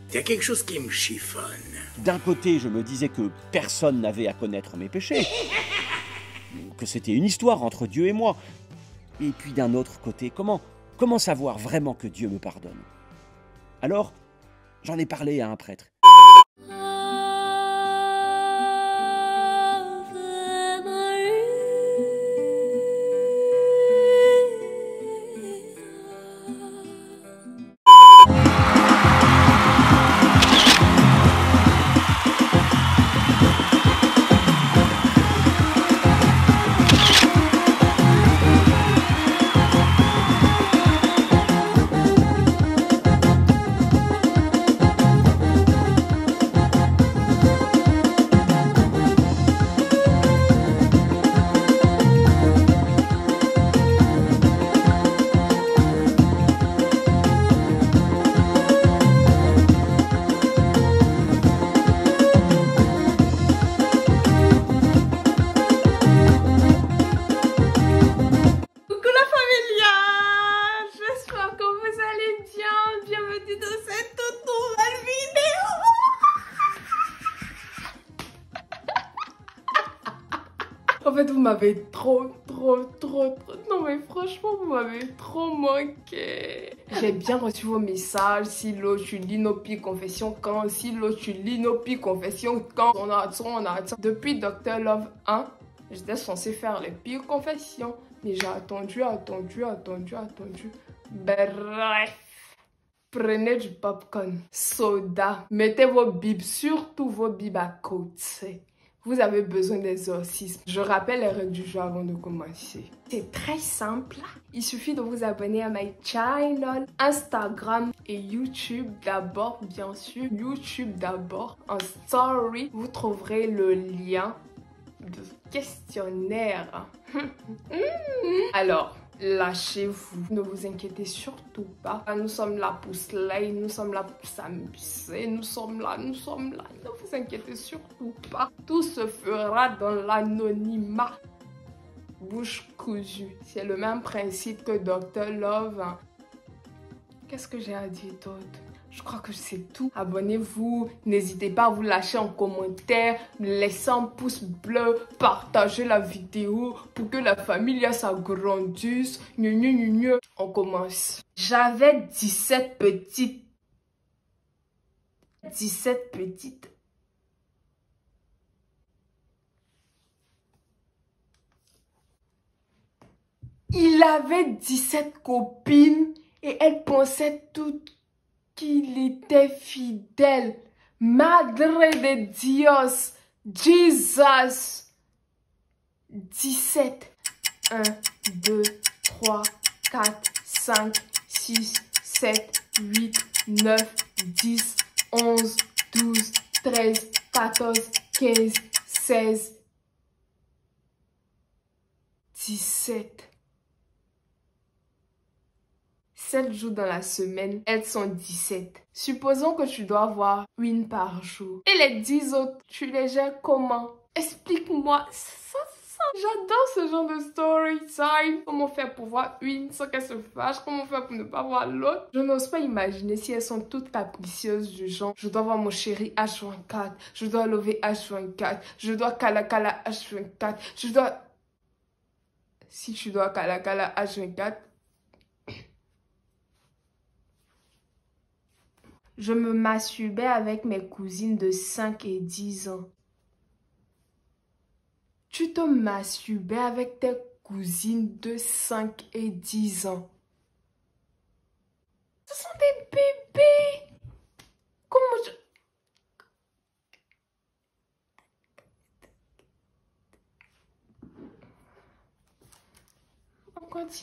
Il y a quelque chose qui me chiffonne. D'un côté, je me disais que personne n'avait à connaître mes péchés, que c'était une histoire entre Dieu et moi. Et puis d'un autre côté, comment savoir vraiment que Dieu me pardonne? Alors, j'en ai parlé à un prêtre. En fait, vous m'avez trop... Non mais franchement, vous m'avez trop manqué. J'ai bien reçu vos messages. Silo, tu lis nos pires confessions quand? Silo, tu lis nos pires confessions quand? On a. Depuis Dr Love 1, j'étais censée faire les pires confessions. Mais j'ai attendu. Bref. Prenez du popcorn, soda. Mettez vos bibles, surtout vos bibles à côté. Vous avez besoin d'exorcisme. Je rappelle les règles du jeu avant de commencer. C'est très simple. Il suffit de vous abonner à my channel, Instagram et YouTube d'abord, bien sûr. YouTube d'abord. En story, vous trouverez le lien de questionnaire. Alors, lâchez-vous, ne vous inquiétez surtout pas. Nous sommes là pour slay, nous sommes là pour s'amuser, nous sommes là. Ne vous inquiétez surtout pas. Tout se fera dans l'anonymat. Bouche cousue. C'est le même principe que Dr Love. Qu'est-ce que j'ai à dire d'autre? Je crois que c'est tout. Abonnez-vous. N'hésitez pas à vous lâcher en commentaire. Laissez un pouce bleu. Partagez la vidéo pour que la famille s'agrandisse. On commence. J'avais 17 petites. Il avait 17 copines et elles pensaient toutes qu'il était fidèle. Madre de Dios. Jesus. 17. 1, 2, 3, 4, 5, 6, 7, 8, 9, 10, 11, 12, 13, 14, 15, 16, 17. 7 jours dans la semaine, elles sont 17. Supposons que tu dois avoir une par jour. Et les 10 autres, tu les gères comment? Explique-moi. J'adore ce genre de story time. Comment faire pour voir une sans qu'elle se fâche? Comment faire pour ne pas voir l'autre? Je n'ose pas imaginer si elles sont toutes capricieuses du genre. Je dois voir mon chéri H24. Je dois lever H24. Je dois Kala H24. Je dois... Si tu dois Kala H24, je me masturbais avec mes cousines de 5 et 10 ans. Tu te masturbais avec tes cousines de 5 et 10 ans. Ce sont des bébés. Comment je...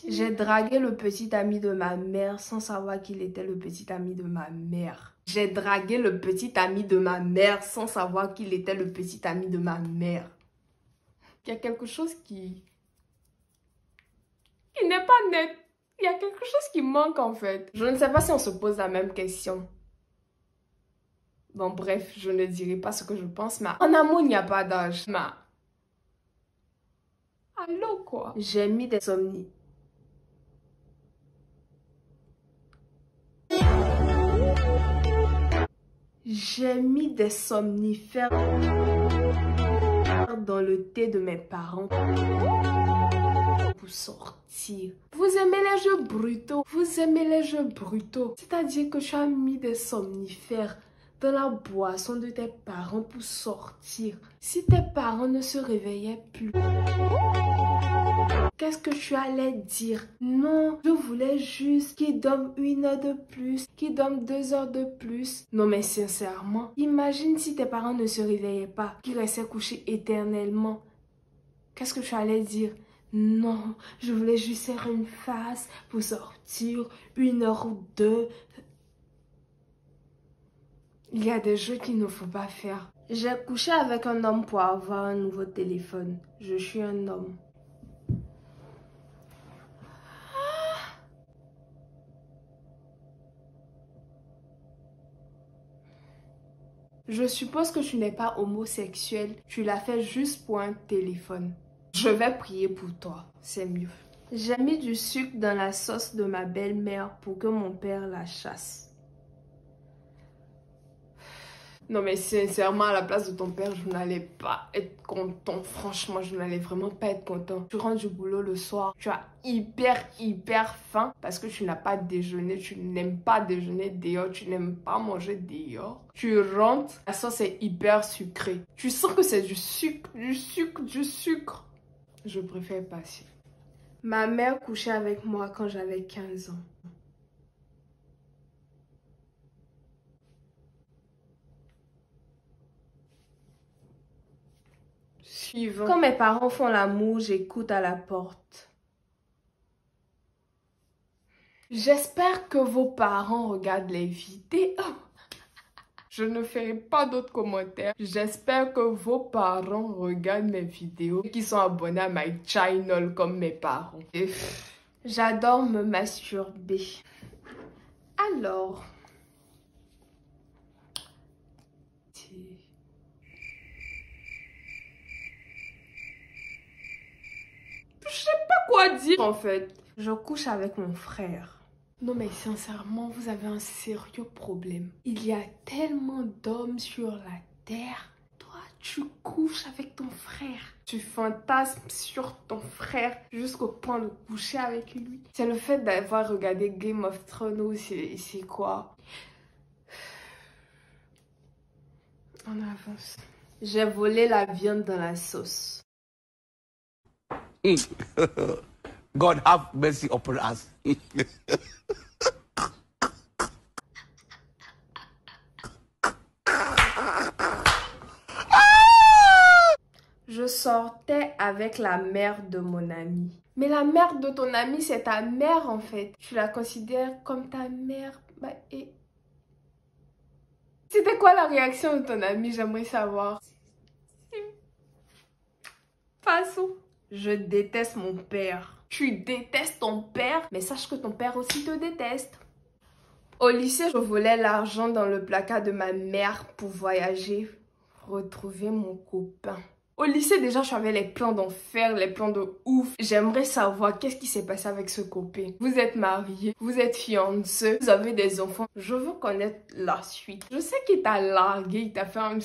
J'ai dragué le petit ami de ma mère sans savoir qu'il était le petit ami de ma mère. J'ai dragué le petit ami de ma mère sans savoir qu'il était le petit ami de ma mère. Il y a quelque chose qui n'est pas net. Il y a quelque chose qui manque en fait. Je ne sais pas si on se pose la même question. Bon bref, je ne dirai pas ce que je pense, mais en amour, il n'y a pas d'âge. Mais... allô quoi? J'ai mis des somnies. J'ai mis des somnifères dans le thé de mes parents pour sortir. Vous aimez les jeux brutaux? Vous aimez les jeux brutaux? C'est-à-dire que tu as mis des somnifères dans la boisson de tes parents pour sortir. Si tes parents ne se réveillaient plus, qu'est-ce que tu allais dire? Non, je voulais juste qu'ils dorment 1 heure de plus, qu'ils dorment 2 heures de plus. Non mais sincèrement, imagine si tes parents ne se réveillaient pas, qu'ils restaient couchés éternellement. Qu'est-ce que tu allais dire? Non, je voulais juste faire une face pour sortir 1 heure ou 2. Il y a des jeux qu'il ne faut pas faire. J'ai couché avec un homme pour avoir un nouveau téléphone. Je suis un homme. Je suppose que tu n'es pas homosexuel. Tu l'as fait juste pour un téléphone. Je vais prier pour toi. C'est mieux. J'ai mis du sucre dans la sauce de ma belle-mère pour que mon père la chasse. Non mais sincèrement, à la place de ton père, je n'allais pas être content. Franchement, je n'allais vraiment pas être content. Tu rentres du boulot le soir, tu as hyper faim parce que tu n'as pas déjeuné. Tu n'aimes pas déjeuner dehors, tu n'aimes pas manger dehors. Tu rentres, la sauce est hyper sucrée. Tu sens que c'est du sucre. Je préfère passer. Ma mère couchait avec moi quand j'avais 15 ans. Suivant. Quand mes parents font l'amour, j'écoute à la porte. J'espère que vos parents regardent les vidéos. Je ne ferai pas d'autres commentaires. J'espère que vos parents regardent mes vidéos, qui sont abonnés à my channel comme mes parents. J'adore me masturber. Alors... Je sais pas quoi dire en fait. Je couche avec mon frère. Non mais sincèrement, vous avez un sérieux problème. Il y a tellement d'hommes sur la terre. Toi, tu couches avec ton frère. Tu fantasmes sur ton frère jusqu'au point de coucher avec lui. C'est le fait d'avoir regardé Game of Thrones ou c'est quoi? On avance. J'ai volé la viande dans la sauce. God have mercy upon us. Je sortais avec la mère de mon ami. Mais la mère de ton ami, c'est ta mère en fait. Tu la considères comme ta mère. Et... C'était quoi la réaction de ton ami? J'aimerais savoir. Passons. Je déteste mon père. Tu détestes ton père? Mais sache que ton père aussi te déteste. Au lycée, je volais l'argent dans le placard de ma mère pour voyager, retrouver mon copain. Au lycée, déjà, j'avais les plans d'enfer, les plans de ouf. J'aimerais savoir qu'est-ce qui s'est passé avec ce copain. Vous êtes mariés, vous êtes fiancés, vous avez des enfants. Je veux connaître la suite. Je sais qu'il t'a largué, il t'a fait un...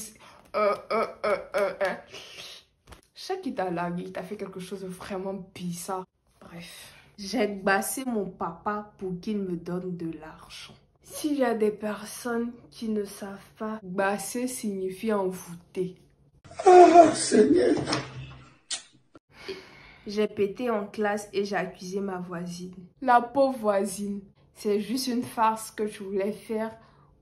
Je sais qu'il t'a largué, il t'a fait quelque chose de vraiment bizarre. Bref. J'ai bassé mon papa pour qu'il me donne de l'argent. S'il y a des personnes qui ne savent pas, basser signifie envoûter. Ah, Seigneur. J'ai pété en classe et j'ai accusé ma voisine. La pauvre voisine, c'est juste une farce que tu voulais faire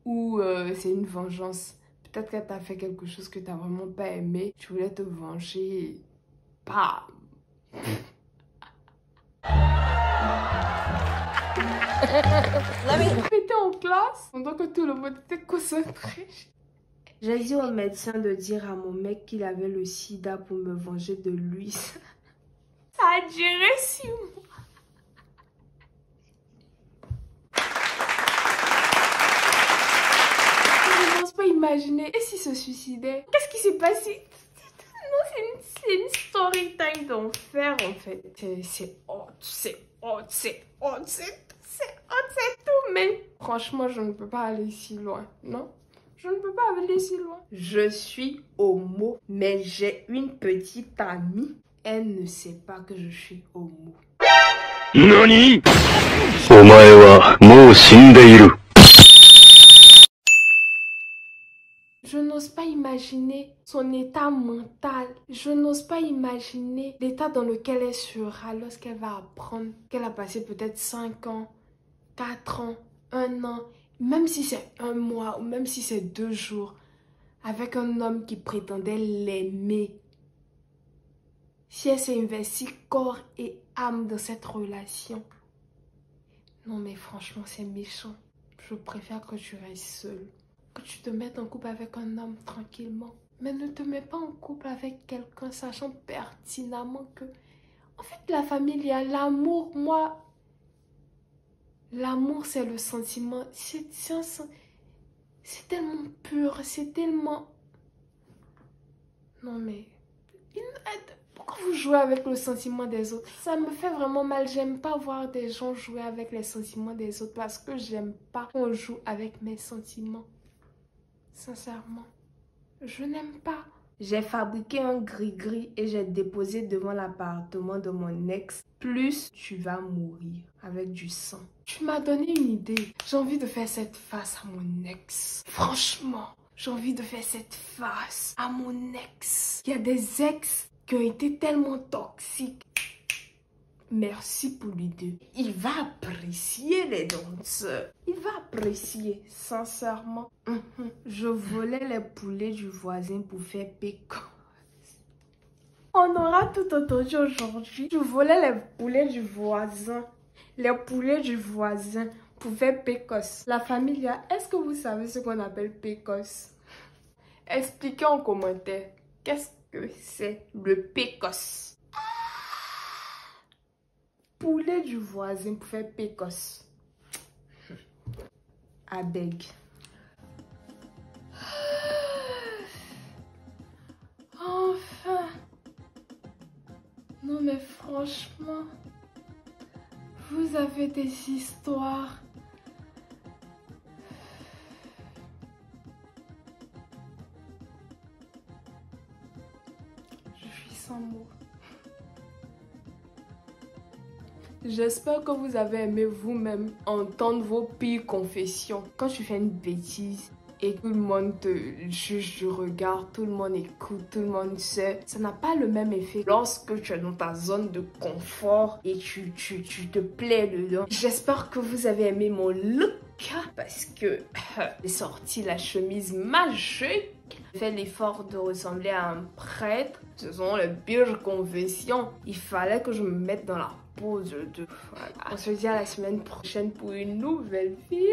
ou c'est une vengeance? Peut-être qu'elle t'a fait quelque chose que tu n'as vraiment pas aimé. Tu voulais te venger. Bam! Pété en classe pendant que tout le monde était concentré. J'ai dit au médecin de dire à mon mec qu'il avait le sida pour me venger de lui. Ça a duré 6 mois. Je n'ose pas imaginer. Et s'il se suicidait? Qu'est-ce qui s'est passé? Non, c'est une story time d'enfer en fait. C'est tout. Mais franchement, je ne peux pas aller si loin, non? Je ne peux pas aller si loin. Je suis homo, mais j'ai une petite amie. Elle ne sait pas que je suis homo. NANI?! お前はもう死んでいる。 Je n'ose pas imaginer son état mental. Je n'ose pas imaginer l'état dans lequel elle sera lorsqu'elle va apprendre qu'elle a passé peut-être 5 ans, 4 ans, 1 an, même si c'est 1 mois ou même si c'est 2 jours, avec un homme qui prétendait l'aimer. Si elle s'est investie corps et âme dans cette relation. Non mais franchement c'est méchant. Je préfère que tu restes seule. Que tu te mettes en couple avec un homme tranquillement. Mais ne te mets pas en couple avec quelqu'un sachant pertinemment que... En fait, la famille, il y a l'amour. Moi, l'amour, c'est le sentiment. C'est tellement pur. C'est tellement... Non mais... Pourquoi vous jouez avec le sentiment des autres? Ça me fait vraiment mal. J'aime pas voir des gens jouer avec les sentiments des autres. Parce que j'aime pas qu'on joue avec mes sentiments. Sincèrement, je n'aime pas. J'ai fabriqué un gris-gris et j'ai déposé devant l'appartement de mon ex. Plus tu vas mourir avec du sang. Tu m'as donné une idée. J'ai envie de faire cette face à mon ex. Franchement, j'ai envie de faire cette face à mon ex. Il y a des ex qui ont été tellement toxiques. Merci pour l'idée. Il va apprécier les danseurs. Il va apprécier, sincèrement. Je volais les poulets du voisin pour faire pécan. On aura tout entendu aujourd'hui. Je volais les poulets du voisin. Les poulets du voisin pour faire pécos. La famille, est-ce que vous savez ce qu'on appelle pécos? Expliquez en commentaire. Qu'est-ce que c'est le pécos? Poulet du voisin pour faire pécos. Abeg. Enfin. Non mais franchement, vous avez des histoires. Je suis sans mots. J'espère que vous avez aimé vous-même entendre vos pires confessions. Quand tu fais une bêtise et tout le monde te juge du regard, tout le monde écoute, tout le monde sait, ça n'a pas le même effet lorsque tu es dans ta zone de confort et tu te plais dedans. J'espère que vous avez aimé mon look parce que j'ai sorti la chemise magique. J'ai fait l'effort de ressembler à un prêtre. Ce sont les pires confessions. Il fallait que je me mette dans la pose de... Voilà. On se dit à la semaine prochaine pour une nouvelle vidéo.